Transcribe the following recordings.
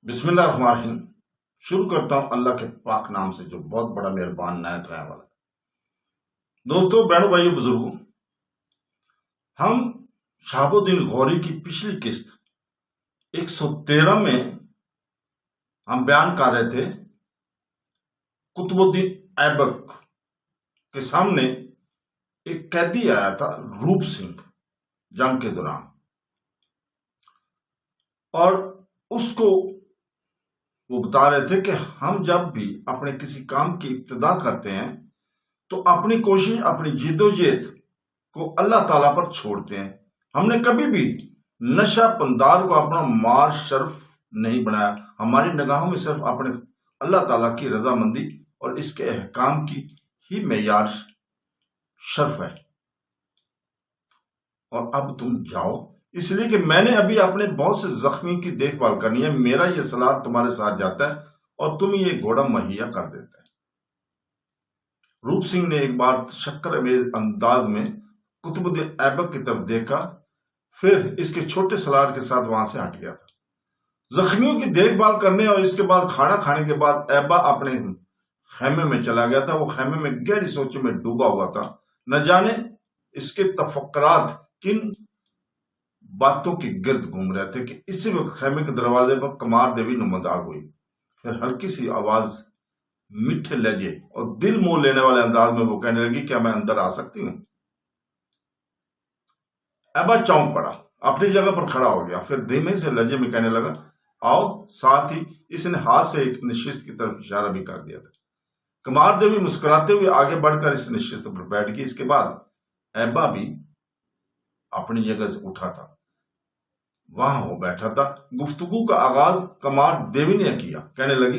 बिस्मिल्लाहिर्रहमानिर्रहीम। शुरू करता हूं अल्लाह के पाक नाम से जो बहुत बड़ा मेहरबान नायत रहने वाला। दोस्तों, बहनों, भाइयों, बुजुर्गों, हम शहाबुद्दीन गौरी की पिछली किस्त 113 में हम बयान कर रहे थे। कुतुबुद्दीन ऐबक के सामने एक कैदी आया था, रूप सिंह, जंग के दौरान, और उसको वो बता रहे थे कि हम जब भी अपने किसी काम की इब्तिदा करते हैं तो अपनी कोशिश, अपनी जिद्दोजहद को अल्लाह ताला पर छोड़ते हैं। हमने कभी भी नशा पंदार को अपना मार शर्फ नहीं बनाया। हमारी निगाहों में सिर्फ अपने अल्लाह ताला की रजामंदी और इसके अहकाम की ही मेयार शर्फ है। और अब तुम जाओ, इसलिए कि मैंने अभी अपने बहुत से जख्मी की देखभाल करनी है। मेरा ये सलाह तुम्हारे साथ जाता है और तुम ये घोड़ा मुहैया कर देता है। रूप सिंह ने एक बार शक्कर अमेज अंदाज में कुतुबुद्दीन ऐबक की तरफ देखा, फिर इसके छोटे सलार के साथ वहां से हट गया था। जख्मियों की देखभाल करने और इसके बाद खाना खाने के बाद ऐबा अपने खैमे में चला गया था। वो खैमे में गहरी सोचों में डूबा हुआ था। न जाने इसके तफक्कुरात किन बातों के गिर्द घूम रहे थे कि इसी वक्त खैमे के दरवाजे पर कमार देवी नुमादार हुई। फिर हल्की सी आवाज, मीठे लहजे और दिल मोह लेने वाले अंदाज में वो कहने लगी, क्या मैं अंदर आ सकती हूं? ऐबा चौंक पड़ा, अपनी जगह पर खड़ा हो गया। फिर धीमे से लहजे में कहने लगा, आओ। साथ ही इसने हाथ से एक नशिस्त की तरफ इशारा भी कर दिया था। कमार देवी मुस्कुराते हुए आगे बढ़कर इस नशिस्त पर बैठ गई। इसके बाद ऐबा भी अपनी जगह से उठा था, वहां हो बैठा था। गुफ्तगू का आगाज कमार देवी ने किया। कहने लगी,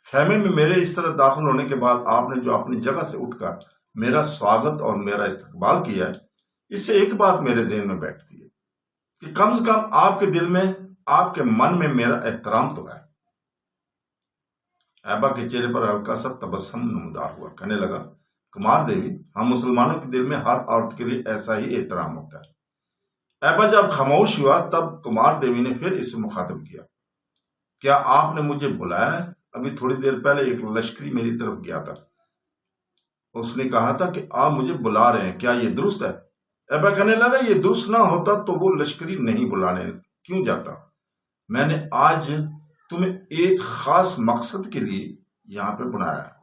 खैमे में मेरे इस तरह दाखिल होने के बाद आपने जो अपनी जगह से उठकर मेरा स्वागत और मेरा इस्तकबाल किया है, इससे एक बात मेरे ज़हन में बैठती है कि कम से कम आपके दिल में, आपके मन में मेरा एहतराम तो है। ऐबा के चेहरे पर हल्का सा तबस्सुम नमदार हुआ। कहने लगा, कुमार देवी, हम मुसलमानों के दिल में हर औरत के लिए ऐसा ही एहतराम होता है। ऐबा जब खामोश हुआ तब कुमार देवी ने फिर इसे मुखातिब किया, क्या आपने मुझे बुलाया है? अभी थोड़ी देर पहले एक लश्करी मेरी तरफ गया था, उसने कहा था कि आप मुझे बुला रहे हैं, क्या ये दुरुस्त है? ऐबा कहने लगा, ये दुरुस्त ना होता तो वो लश्करी नहीं बुलाने क्यों जाता। मैंने आज तुम्हें एक खास मकसद के लिए यहां पे बुलाया है।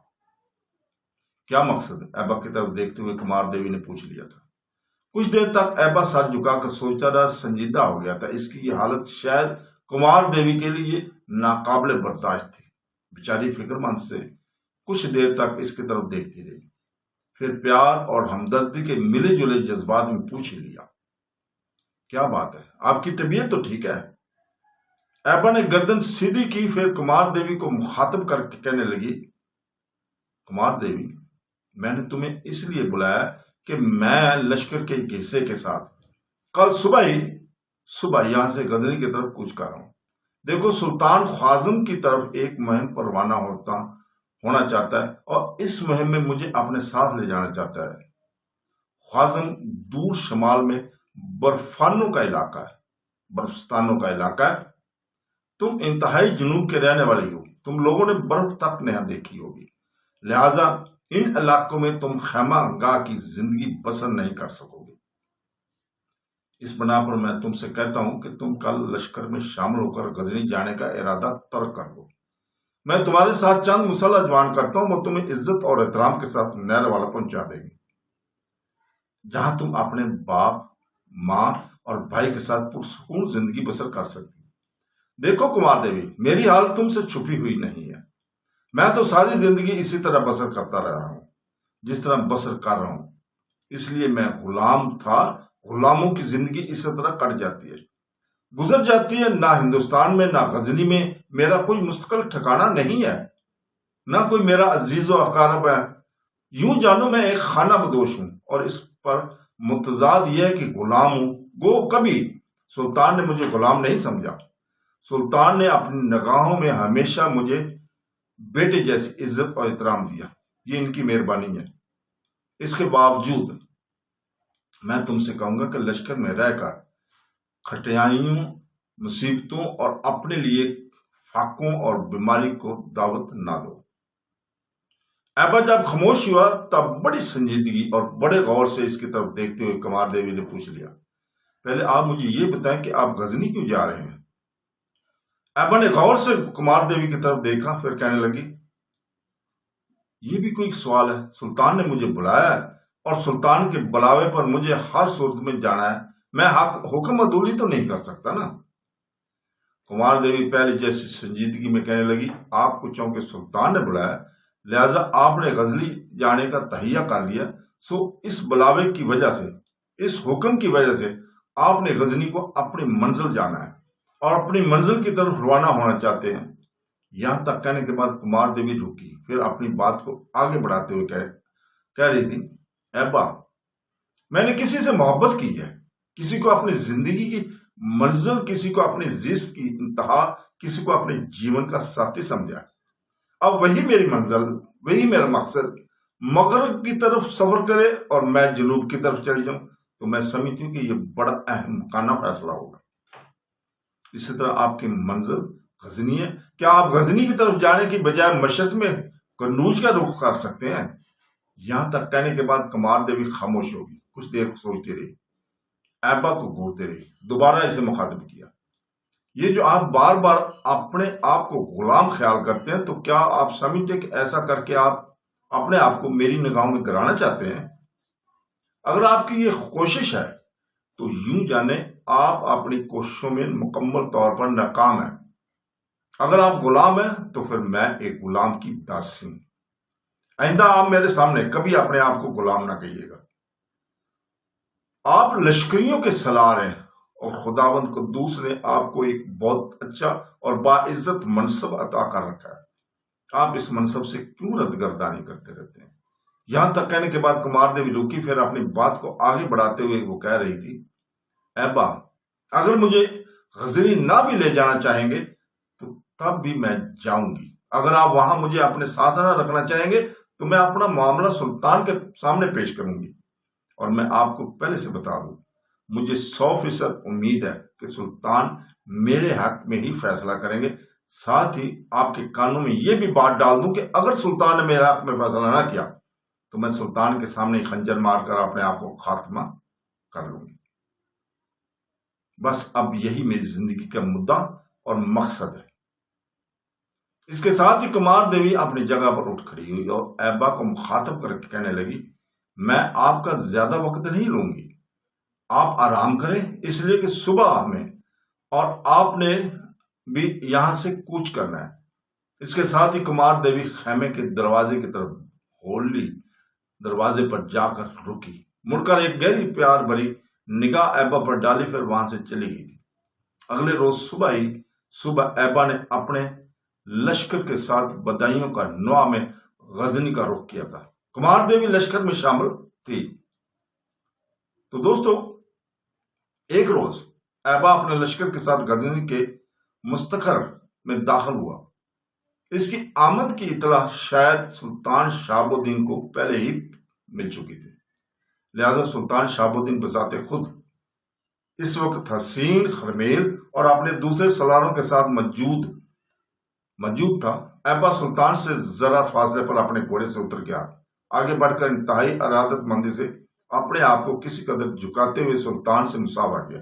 क्या मकसद? ऐबा की तरफ देखते हुए कुमार देवी ने पूछ लिया था। कुछ देर तक ऐबा सर झुकाकर सोचता रहा, संजीदा हो गया था। इसकी ये हालत शायद कुमार देवी के लिए नाकाबिले बर्दाश्त थी। बेचारी फिक्रमंद से कुछ देर तक इसकी तरफ देखती रही, फिर प्यार और हमदर्दी के मिले जुले जज्बात में पूछ लिया, क्या बात है, आपकी तबीयत तो ठीक है? ऐबा ने गर्दन सीधी की, फिर कुमार देवी को मुखातिब करके कहने लगी, कुमार देवी, मैंने तुम्हें इसलिए बुलाया कि मैं लश्कर के हिस्से के साथ कल सुबह यहां से गजनी की तरफ कूच कर रहा हूं। देखो, सुल्तान ख्वाजम की तरफ एक मुहिम पर रवाना होना चाहता है और इस मुहिम में मुझे अपने साथ ले जाना चाहता है। ख्वाजम दूर शमाल में बर्फानों का इलाका है, बर्फस्तानों का इलाका है। तुम इंतहाई जुनूब के रहने वाले हो, तुम लोगों ने बर्फ तक नहीं देखी होगी, लिहाजा इन इलाकों में तुम खैमा गाह की जिंदगी बसर नहीं कर सकोगे। इस बना पर मैं तुमसे कहता हूं कि तुम कल लश्कर में शामिल होकर गजनी जाने का इरादा तर्क कर दो। मैं तुम्हारे साथ चंद मुसल्लह जवान करता हूं, वो तुम्हें इज्जत और एहतराम के साथ नहर वाला पहुंचा देंगे, जहां तुम अपने बाप, माँ और भाई के साथ पुरसुकून जिंदगी बसर कर सकती हो। देखो कुमार देवी, मेरी हालत तुमसे छुपी हुई नहीं है। मैं तो सारी जिंदगी इसी तरह बसर करता रहा हूं जिस तरह बसर कर रहा हूं। इसलिए मैं गुलाम था। गुलामों की जिंदगी इसी तरह कट जाती है, गुजर जाती है। ना हिंदुस्तान में, ना गजनी में मेरा कोई मुस्तकिल ठिकाना नहीं है, ना कोई मेरा अजीज व अकारब है। यूं जानो मैं एक खाना बदोश हूं और इस पर मुतजाद यह है कि गुलाम हूं। गो कभी सुल्तान ने मुझे गुलाम नहीं समझा। सुल्तान ने अपनी निगाहों में हमेशा मुझे बेटे जैसी इज्जत और एहतराम दिया। ये इनकी मेहरबानी है। इसके बावजूद मैं तुमसे कहूंगा कि लश्कर में रहकर खटियाइयों, मुसीबतों और अपने लिए फाकों और बीमारी को दावत ना दो। ऐबा जब खामोश हुआ तब बड़ी संजीदगी और बड़े गौर से इसकी तरफ देखते हुए कुमार देवी ने पूछ लिया, पहले आप मुझे ये बताएं कि आप गजनी क्यों जा रहे हैं? ऐबा ने गौर से कुमार देवी की तरफ देखा, फिर कहने लगी, ये भी कोई सवाल है? सुल्तान ने मुझे बुलाया है और सुल्तान के बुलावे पर मुझे हर सूरत में जाना है। मैं हुक्म अदूली तो नहीं कर सकता ना। कुमार देवी पहले जैसी संजीदगी में कहने लगी, आपको चूंकि सुल्तान ने बुलाया लिहाजा आपने गजनी जाने का तहिया कर लिया, सो इस बुलावे की वजह से, इस हुक्म की वजह से आपने गजनी को अपनी मंजिल जाना है और अपनी मंजिल की तरफ रवाना होना चाहते हैं। यहां तक कहने के बाद कुमार देवी रुकी, फिर अपनी बात को आगे बढ़ाते हुए कह रही थी, ऐबा मैंने किसी से मोहब्बत की है, किसी को अपनी जिंदगी की मंजिल, किसी को अपनी जिस्त की इंतहा, किसी को अपने जीवन का साथी समझा। अब वही मेरी मंजिल, वही मेरा मकसद मगरब की तरफ सफर करे और मैं जनूब की तरफ चली जाऊं, तो मैं समझती हूँ कि ये बड़ा अहम काना फैसला होगा। इसी तरह आपकी मंजिल गजनी है, क्या आप गजनी की तरफ जाने की बजाय मशरक में कन्नूज का रुख कर सकते हैं? यहां तक कहने के बाद कुमार देवी खामोश होगी, कुछ देर सोचती रही, ऐबा को घूरते रही, दोबारा इसे मुखातिब किया, ये जो आप बार बार अपने आप को गुलाम ख्याल करते हैं, तो क्या आप समझते कि ऐसा करके आप अपने आप को मेरी निगाहों में गिराना चाहते हैं? अगर आपकी ये कोशिश है तो यूं जाने आप अपनी कोशिशों में मुकम्मल तौर पर नाकाम हैं। अगर आप गुलाम हैं तो फिर मैं एक गुलाम की दासी हूं। आइंदा आप मेरे सामने कभी अपने आप को गुलाम ना कहिएगा। आप लश्करियों के सलार हैं और खुदावंद कुद्दूस ने आपको एक बहुत अच्छा और बाइज्जत मनसब अता कर रखा है। आप इस मनसब से क्यों रद्दगर्दानी करते रहते हैं? यहां तक कहने के बाद कुमार देवी रुकी, फिर अपनी बात को आगे बढ़ाते हुए वो कह रही थी, ऐबा अगर मुझे गजनी ना भी ले जाना चाहेंगे तो तब भी मैं जाऊंगी। अगर आप वहां मुझे अपने साथ ना रखना चाहेंगे तो मैं अपना मामला सुल्तान के सामने पेश करूंगी। और मैं आपको पहले से बता दूं, मुझे 100% उम्मीद है कि सुल्तान मेरे हक में ही फैसला करेंगे। साथ ही आपके कानों में यह भी बात डाल दूं कि अगर सुल्तान ने मेरे हक में फैसला ना किया तो मैं सुल्तान के सामने खंजर मारकर अपने आप को खात्मा कर लूंगी। बस अब यही मेरी जिंदगी का मुद्दा और मकसद है। इसके साथ ही कुमार देवी अपनी जगह पर उठ खड़ी हुई और ऐबा को मुखातब करके कहने लगी, मैं आपका ज्यादा वक्त नहीं लूंगी, आप आराम करें, इसलिए कि सुबह में और आपने भी यहां से कूच करना है। इसके साथ ही कुमार देवी खेमे के दरवाजे की तरफ खोल ली, दरवाजे पर जाकर रुकी, मुड़कर एक गहरी प्यार भरी निगाह ऐबा पर डाली, फिर वहां से चली गई थी। अगले रोज सुबह ऐबा ने अपने लश्कर के साथ बदायूं का नौआ में गजनी का रुख किया था। कुमार देवी लश्कर में शामिल थी। तो दोस्तों, एक रोज ऐबा अपने लश्कर के साथ गजनी के मुस्तखर में दाखिल हुआ। इसकी आमद की इतला शायद सुल्तान शहाबुद्दीन को पहले ही मिल चुकी थी, लिहाजा सुल्तान शहाबुद्दीन बजाते खुद इस वक्त हसीन खरमेल और अपने दूसरे सलारों के साथ मौजूद था। ऐबा सुल्तान से जरा फासले पर अपने घोड़े से उतर गया, आगे बढ़कर इंतहाई इरादतमंदी से अपने आप को किसी कदर झुकाते हुए सुल्तान से मुसाफा किया,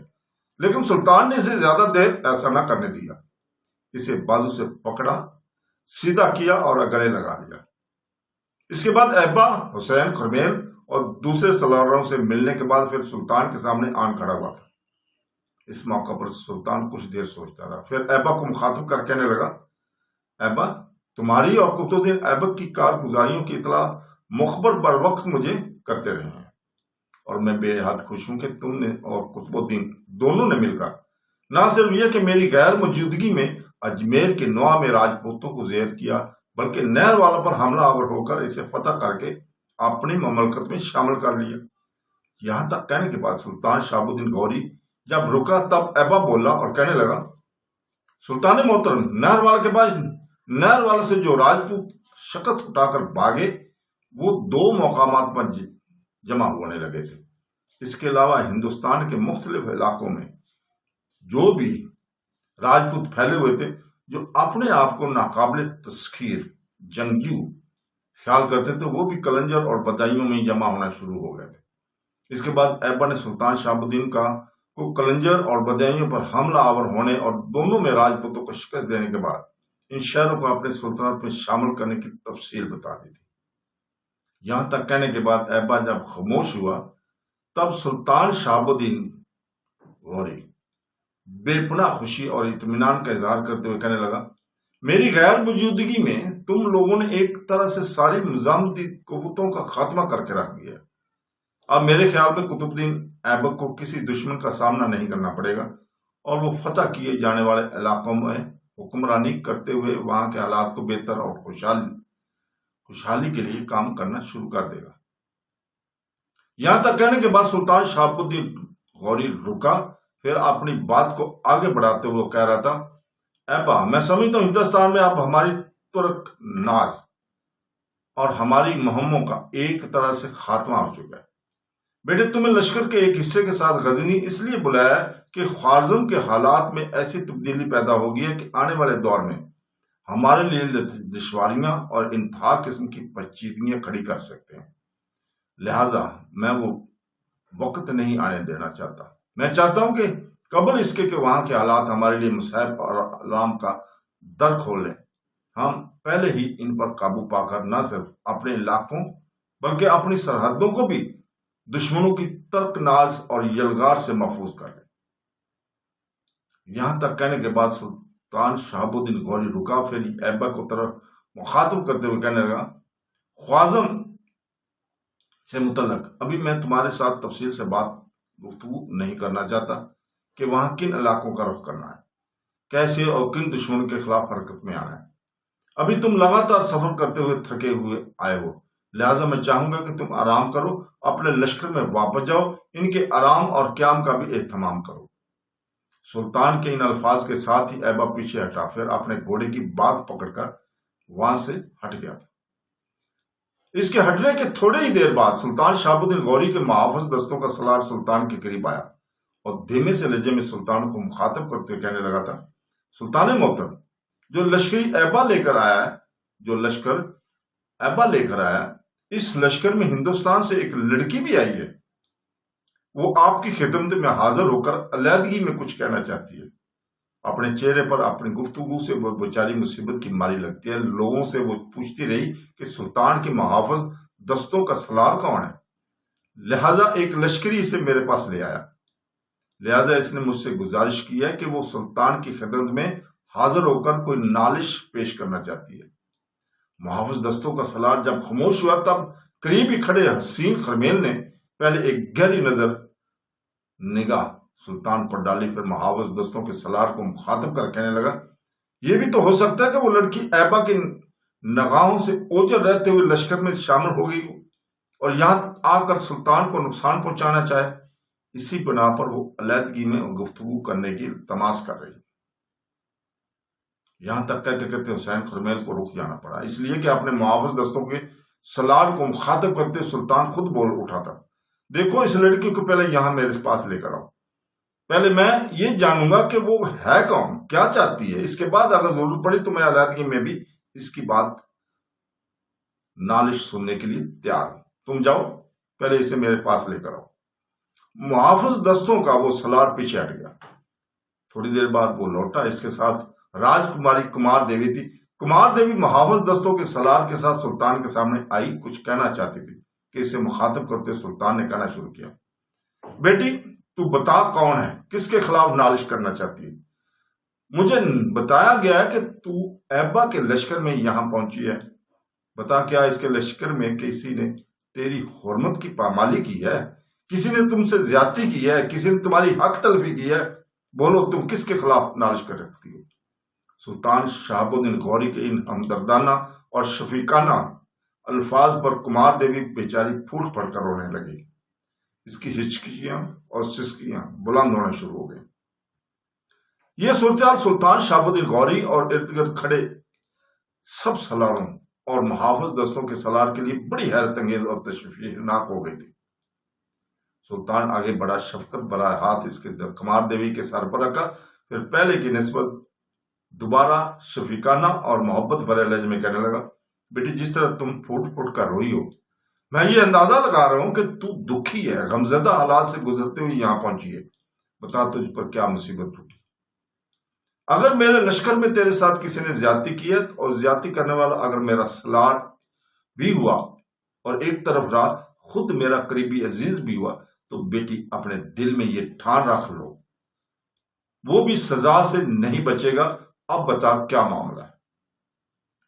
लेकिन सुल्तान ने इसे ज्यादा देर ऐसा न करने दिया। इसे बाजू से पकड़ा, सीधा किया और गले लगा लिया। इसके बाद ऐबा हुसैन खरमेल और दूसरे सलारों से मिलने के बाद फिर सुल्तान के सामने आन खड़ा हुआ था। इस मौका पर सुल्तान कुछ देर सोचता रहा, फिर ऐबा को मुखातिब कर कहने लगा, ऐबा तुम्हारी और कुतुबुद्दीन ऐबक की कारगुजारियों की इतला मुखबर बर वक्त मुझे करते रहे हैं और मैं बेहद खुश हूं कि तुमने और कुतुबुद्दीन दोनों ने मिलकर न सिर्फ यह कि मेरी गैर मौजूदगी में अजमेर के नौआ में राजपूतों को ज़ेर किया, बल्कि नहर वाला पर हमलावर होकर इसे फतह करके अपनी ममलकत में शामिल कर लिया। यहां तक कहने के बाद सुल्तान शहाबुद्दीन गौरी जब रुका तब ऐबा बोला और कहने लगा, सुल्तान मोहतरम, नहर वाले से जो राजपूत शकत उठाकर भागे वो 2 मकामात पर जमा होने लगे थे। इसके अलावा हिंदुस्तान के मुख्तलिफ इलाकों में जो भी राजपूत फैले हुए थे, जो अपने आप को नाकाबिल तस्खीर जंगजू ख्याल करते थे, वो भी कलंजर और बदायूं में जमा होना शुरू हो गए थे। इसके बाद ऐबा ने सुल्तान शहाबुद्दीन को कलंजर और बदायूं पर हमला आवर होने और दोनों में राजपूतों को शिकस्त देने के बाद इन शहरों को अपने सुल्तानत में शामिल करने की तफसील बता दी थी। यहां तक कहने के बाद ऐबा जब खामोश हुआ, तब सुल्तान शहाबुद्दीन गौरी बेपनाह खुशी और इत्मीनान का इजहार करते हुए कहने लगा, मेरी गैर मौजूदगी में तुम लोगों ने एक तरह से सारी निजामती कुव्वतों का खात्मा करके रख दिया। अब मेरे ख्याल में कुतुबुद्दीन ऐबक को किसी दुश्मन का सामना नहीं करना पड़ेगा और वो फतह किए जाने वाले इलाकों में हुक्मरानी करते हुए वहां के हालात को बेहतर और खुशहाली के लिए काम करना शुरू कर देगा। यहां तक कहने के बाद सुल्तान शहाबुद्दीन गौरी रुका, फिर अपनी बात को आगे बढ़ाते हुए कह रहा था, ऐबा मैं समझता हूं हिंदुस्तान में अब हमारी तुर्क नाज और हमारी मुहिमों का एक तरह से खात्मा हो चुका है। बेटे, तुम्हें लश्कर के एक हिस्से के साथ गजनी इसलिए बुलाया कि ख्वारिज़म के हालात में ऐसी तब्दीली पैदा हो गई है कि आने वाले दौर में हमारे लिए दुश्वारियां और इंतहा किस्म की पेचीदगियां खड़ी कर सकते हैं। लिहाजा मैं वो वक्त नहीं आने देना चाहता। मैं चाहता हूं कि कबल इसके कि वहां के हालात हमारे लिए मुसाइब और आराम का दर खोल लें, हम पहले ही इन पर काबू पाकर न सिर्फ अपने इलाकों बल्कि अपनी सरहदों को भी दुश्मनों की तर्कनाज और यलगार से महफूज कर ले। यहां तक कहने के बाद सुल्तान शहाबुद्दीन गौरी रुका, फिर ऐबा को तरफ मुखातिब करते हुए कहने लगा, ख्वारिज़म से मुतल्लक अभी मैं तुम्हारे साथ तफसील से बात गुफ्तगू नहीं करना चाहता कि वहां किन इलाकों का रुख करना है, कैसे और किन दुश्मनों के खिलाफ हरकत में आना है। अभी तुम लगातार सफर करते हुए थके हुए आए हो, लिहाजा मैं चाहूंगा कि तुम आराम करो, अपने लश्कर में वापस जाओ, इनके आराम और क्याम का भी एहतमाम करो। सुल्तान के इन अल्फाज के साथ ही ऐबा पीछे हटा, फिर अपने घोड़े की बाग पकड़कर वहां से हट गया था। इसके हटने के थोड़े ही देर बाद सुल्तान शहाबुद्दीन गौरी के मुहाफिज दस्तों का सलार सुल्तान के करीब आया और धीमे से लहजे में सुल्तान को मुखातिब करते हुए कहने लगा था, सुल्तान मोहतरम, जो लश्कर ऐबा लेकर आया, इस लश्कर में हिंदुस्तान से एक लड़की भी आई है। वो आपकी खिदमत में हाजिर होकर अलहदगी में कुछ कहना चाहती है। अपने चेहरे पर अपनी गुफ्तगू से वो बेचारी मुसीबत की मारी लगती है। लोगों से वो पूछती रही कि सुल्तान के मुहाफिज दस्तों का सलार कौन है, लिहाजा एक लश्करी इसे मेरे पास ले आया। लिहाजा इसने मुझसे गुजारिश की है कि वो सुल्तान की खिदमत में हाजिर होकर कोई नालिश पेश करना चाहती है। मुहाफिज दस्तों का सलार जब खामोश हुआ, तब करीब ही खड़े हसीन खरमेल ने पहले एक गहरी निगाह सुल्तान पर डाली, फिर मुहाफिज दस्तों के सलार को मुखातिब कर कहने लगा, यह भी तो हो सकता है कि वो लड़की ऐबा की नगाहों से ओझल रहते हुए लश्कर में शामिल हो गई और यहां आकर सुल्तान को नुकसान पहुंचाना चाहे। इसी बिना पर वो अलहदगी में गुफ्तगू करने की तमाश कर रही। यहां तक कहते कहते हुसैन खरमेल को रुक जाना पड़ा, इसलिए कि अपने मुहाफिज दस्तों के सलार को मुखातिब करते सुल्तान खुद बोल उठा था, देखो इस लड़की को पहले यहां मेरे पास लेकर आओ। पहले मैं ये जानूंगा कि वो है कौन, क्या चाहती है। इसके बाद अगर जरूरत पड़ी तो मैं अलहदगी में भी इसकी बात नालिश सुनने के लिए तैयार हूं। तुम जाओ, पहले इसे मेरे पास लेकर आओ। मुहाफिज दस्तों का वो सलार पीछे हट गया। थोड़ी देर बाद वो लौटा, इसके साथ राजकुमारी कुमार देवी थी। कुमार देवी मुहाफिज दस्तों के सलार के साथ सुल्तान के सामने आई, कुछ कहना चाहती थी कि इसे मुखातिब करते सुल्तान ने कहना शुरू किया, बेटी तू बता कौन है, किसके खिलाफ नालिश करना चाहती है। मुझे बताया गया है कि तू ऐबा के लश्कर में यहां पहुंची है। बता क्या इसके लश्कर में किसी ने तेरी हुर्मत की पामाली की है, किसी ने तुमसे ज्यादती की है, किसी ने तुम्हारी हक तलफी की है। बोलो तुम किसके खिलाफ नालिश कर रखती हो। सुल्तान शहाबुद्दीन गौरी के इन हमदर्दाना और शफीकाना अल्फाज पर कुमार देवी बेचारी फूट पड़कर रोने लगी। इसकी हिचकियां और सिसकियां बुलंद होना शुरू हो गई। यह सूरत सुल्तान शहाबुद्दीन गौरी और इर्द गिर्द खड़े सब सलारों और मुहाफिज दस्तों के सलार के लिए बड़ी हैरत अंगेज और तशवीशनाक हो गई थी। सुल्तान आगे बढ़ा, शफकत भरा हाथ इसके कुमार देवी के सर पर रखा, फिर पहले की निस्बत दोबारा शफीकाना और मोहब्बत भरे लहजे में कहने लगा, बेटी जिस तरह तुम फूट फूट कर रोई हो, मैं ये अंदाजा लगा रहा हूं कि तू दुखी है, गमजदा हालात से गुजरते हुए यहां पहुंची है। बता तुझ पर क्या मुसीबत टूटी। अगर मेरे लश्कर में तेरे साथ किसी ने ज्यादती की है और ज्यादती करने वाला अगर मेरा सलार भी हुआ और एक तरफ रहा खुद मेरा करीबी अजीज भी हुआ, तो बेटी अपने दिल में ये ठान रख लो, वो भी सजा से नहीं बचेगा। अब बता क्या मामला है,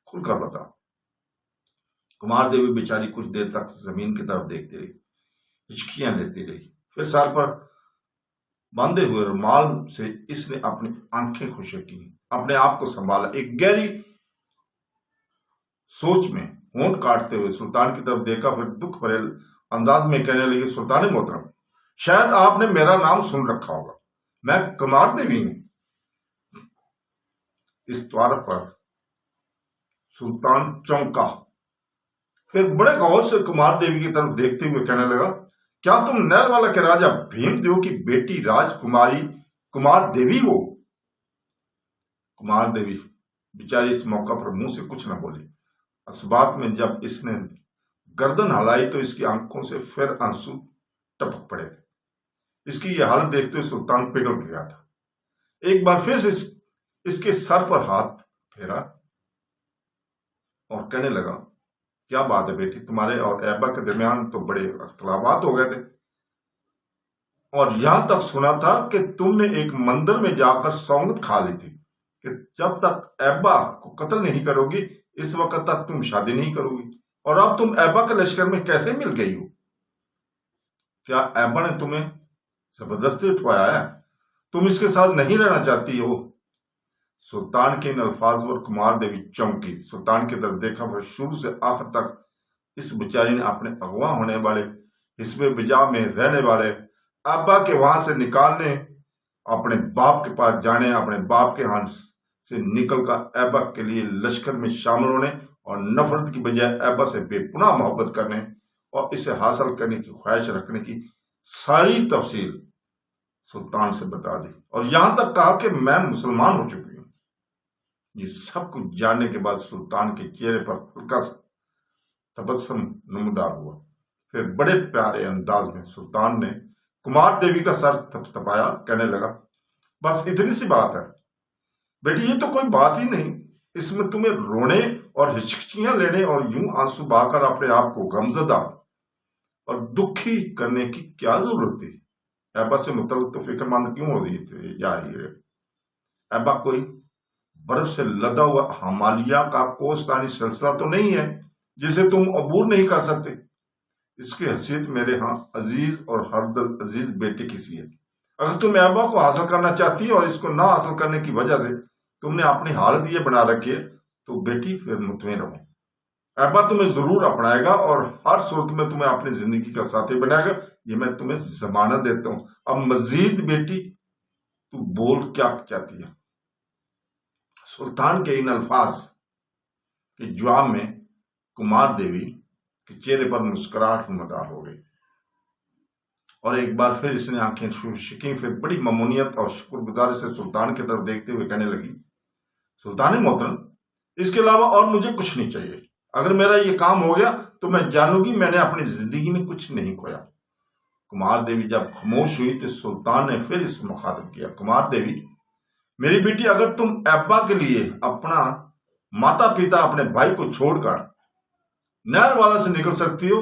खुलकर बता। कुमार देवी बेचारी कुछ देर तक जमीन की तरफ देखती रही, हिचकियां लेती रही। फिर सर पर बांधे हुए रुमाल से इसने अपनी आंखें खुशी की, अपने आप को संभाला। एक गहरी सोच में होंठ काटते हुए सुल्तान की तरफ देखा, फिर दुख भरे अंदाज में कहने लगी, सुल्तान मोहतरम, शायद आपने मेरा नाम सुन रखा होगा, मैं कुमार देवी हूं। इस द्वार पर सुल्तान चौंका, फिर बड़े गौर से कुमार देवी की तरफ देखते हुए कहने लगा, क्या तुम नहरवाला के राजा भीमदेव की बेटी राजकुमारी कुमार देवी हो? कुमार देवी बेचारी इस मौका पर मुंह से कुछ न बोली। इस बात में जब इसने गर्दन हलाई तो इसकी आंखों से फिर आंसू टपक पड़े थे। इसकी यह हालत देखते हुए सुल्तान पिघल गया था। एक बार फिर इसके सर पर हाथ फेरा और कहने लगा, क्या बात है बेटी, तुम्हारे और ऐबा के दरमियान तो बड़े अख्तलाफात हो गए थे और यहां तक सुना था कि तुमने एक मंदिर में जाकर सौगंध खा ली थी कि जब तक ऐबा को कत्ल नहीं करोगी इस वक्त तक तुम शादी नहीं करोगी। और अब तुम ऐबा के लश्कर में कैसे मिल गई हो? क्या ऐबा ने तुम्हें जबरदस्ती उठवाया है? तुम इसके साथ नहीं रहना चाहती हो? सुल्तान के इन अल्फाज पर कुमार देवी चौंकी, सुल्तान की तरफ देखा, फिर शुरू से आखिर तक इस बेचारी ने अपने अगवा होने वाले हिस्बे बिजा में रहने वाले अब्बा के वहां से निकालने, अपने बाप के पास जाने, अपने बाप के हाथ से निकलकर ऐबा के लिए लश्कर में शामिल होने और नफरत की बजाय ऐबा से बेपुनाह मोहब्बत करने और इसे हासिल करने की ख्वाहिश रखने की सारी तफसील सुल्तान से बता दी और यहां तक कहा कि मैं मुसलमान हो चुकी हूं। ये सब कुछ जानने के बाद सुल्तान के चेहरे पर हल्का सा तबस्सुम नमूदार हुआ। फिर बड़े प्यारे अंदाज में सुल्तान ने कुमार देवी का सर थपथपाया, कहने लगा, बस इतनी सी बात है बेटी, ये तो कोई बात ही नहीं, इसमें तुम्हें रोने और हिचकियां लेने और यूं आंसू बहाकर अपने आप को गमजदा और दुखी करने की क्या जरूरत थी? ऐबा से मुतल्लिक तो फिक्रमंद क्यों हो रही थी जा रही है? ऐबा कोई बर्फ से लदा हुआ हिमालय का कोस्तानी सिलसिला तो नहीं है जिसे तुम अबूर नहीं कर सकते। इसकी हैसियत मेरे यहाँ अजीज और हरदल अजीज बेटे किसी है। अगर तुम ऐबा को हासिल करना चाहती है और इसको ना हासिल करने की वजह से तुमने अपनी हालत ये बना रखी है, तो बेटी फिर मुतमईन रहो, ऐबा तुम्हें जरूर अपनाएगा और हर सूरत में तुम्हें अपनी जिंदगी का साथी बनाएगा, ये मैं तुम्हें जमानत देता हूं। अब मजीद बेटी तू बोल क्या चाहती है? सुल्तान के इन अल्फाज के जवाब में कुमार देवी के चेहरे पर मुस्कुराहट नमदार हो गई और एक बार फिर इसने आंखें शिकी, फिर बड़ी ममूनियत और शुक्रगुजारी से सुल्तान की तरफ देखते हुए कहने लगी, सुल्तान मोहतरम, इसके अलावा और मुझे कुछ नहीं चाहिए। अगर मेरा ये काम हो गया तो मैं जानूंगी मैंने अपनी जिंदगी में कुछ नहीं खोया। कुमार देवी जब खामोश हुई तो सुल्तान ने फिर इसको मुखातिब किया, कुमार देवी, मेरी बेटी, अगर तुम ऐबा के लिए अपना माता पिता अपने भाई को छोड़कर नहरवाला से निकल सकती हो,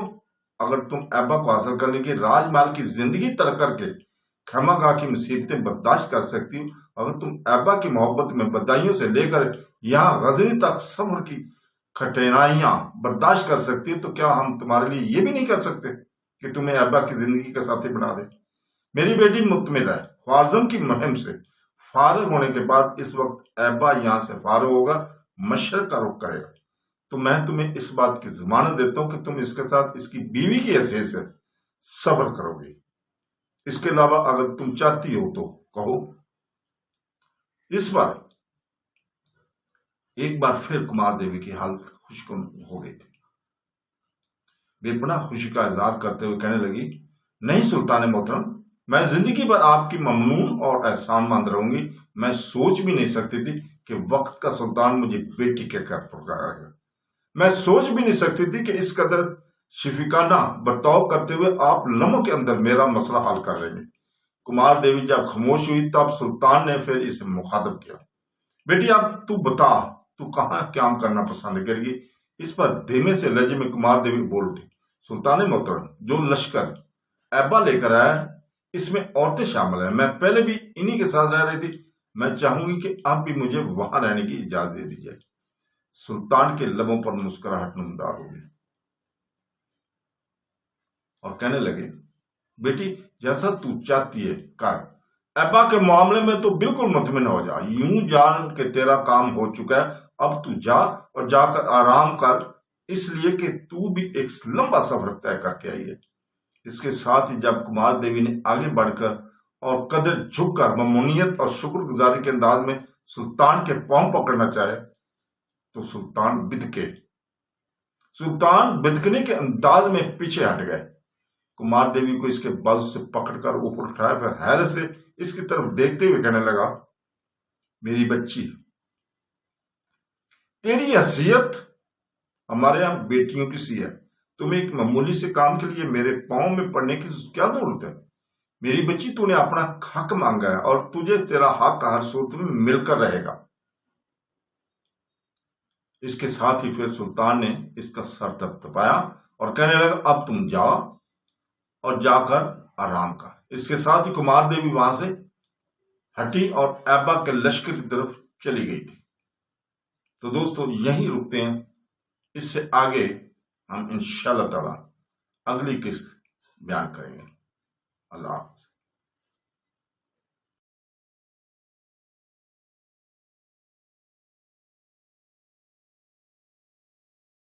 अगर तुम ऐबा को हासिल करने की राजमाल की जिंदगी तर्क करके खैमागाह की मुसीबतें बर्दाश्त कर सकती हो, अगर तुम ऐबा की मोहब्बत में बधाइयों से लेकर यहाँ गजनी तक सफर की कठिनाइयां बर्दाश्त कर सकती हो, तो क्या हम तुम्हारे लिए ये भी नहीं कर सकते कि तुम्हें ऐबा की जिंदगी का साथी बना दे? मेरी बेटी मुतमिन है, ख्वारिज़म की मुहिम से फारिग होने के बाद इस वक्त ऐबा यहाँ से फारिग होगा, मशरक का रुख करेगा, तो मैं तुम्हें इस बात की जमानत देता हूं कि तुम इसके साथ इसकी बीवी की हैसियत से सब्र करोगे। इसके अलावा अगर तुम चाहती हो तो कहो। इस बार एक बार फिर कुमार देवी की हालत खुशकुन हो गई थी। बेपनाह खुशी का इजहार करते हुए कहने लगी, नहीं सुल्तान मोहतरम, मैं जिंदगी भर आपकी ममनून और एहसानमंद रहूंगी। मैं सोच भी नहीं सकती थी कि वक्त का सुल्तान मुझे बेटी के घर पुकारेगा। मैं सोच भी नहीं सकती थी कि इस कदर शिफिकाना बर्ताव करते हुए आप लम्हों के अंदर मेरा मसला हल कर लेंगे। कुमार देवी जब खामोश हुई तब सुल्तान ने फिर इसे मुखातब किया। बेटी, अब तू बता, तू कहाँ काम करना पसंद करेगी? इस पर धीमे से लहजे में कुमार देवी बोल उठी। सुल्तान मोहतरम, जो लश्कर ऐबा लेकर आया है इसमें औरतें शामिल हैं। मैं पहले भी इन्हीं के साथ रह रही थी। मैं चाहूंगी कि अब भी मुझे वहां रहने की इजाजत दे दी जाए। सुल्तान के लबों पर मुस्कुराहट नमदार हो गई और कहने लगे, बेटी, जैसा तू चाहती है कर। ऐबा के मामले में तो बिल्कुल मुतमिन हो जा। यूं जान के तेरा काम हो चुका है। अब तू जा और जाकर आराम कर, इसलिए कि तू भी एक लंबा सफर तय करके आई है। इसके साथ ही जब कुमार देवी ने आगे बढ़कर और कदर झुककर ममनूनियत और शुक्रगुजारी के अंदाज में सुल्तान के पांव पकड़ना चाहे तो सुल्तान बिदकने के अंदाज में पीछे हट गए। कुमार देवी को इसके बाजू से पकड़कर ऊपर उठाया, फिर हैरत से इसकी तरफ देखते हुए कहने लगा, मेरी बच्ची, तेरी हैसियत हमारे यहां बेटियों की सी है। तुम्हें एक मामूली से काम के लिए मेरे पांव में पड़ने की क्या जरूरत है? मेरी बच्ची, तूने अपना हक मांगा है और तुझे तेरा हक हर सूरत में मिलकर रहेगा। इसके साथ ही फिर सुल्तान ने इसका सर थपथपाया और कहने लगा, अब तुम जाओ और जाकर आराम कर। इसके साथ ही कुमार देवी वहां से हटी और ऐबा के लश्कर की तरफ चली गई थी। तो दोस्तों, यहीं रुकते हैं। इससे आगे हम इंशाअल्लाह ताला अगली किस्त बयान करेंगे। अल्लाह हाफ़िज़।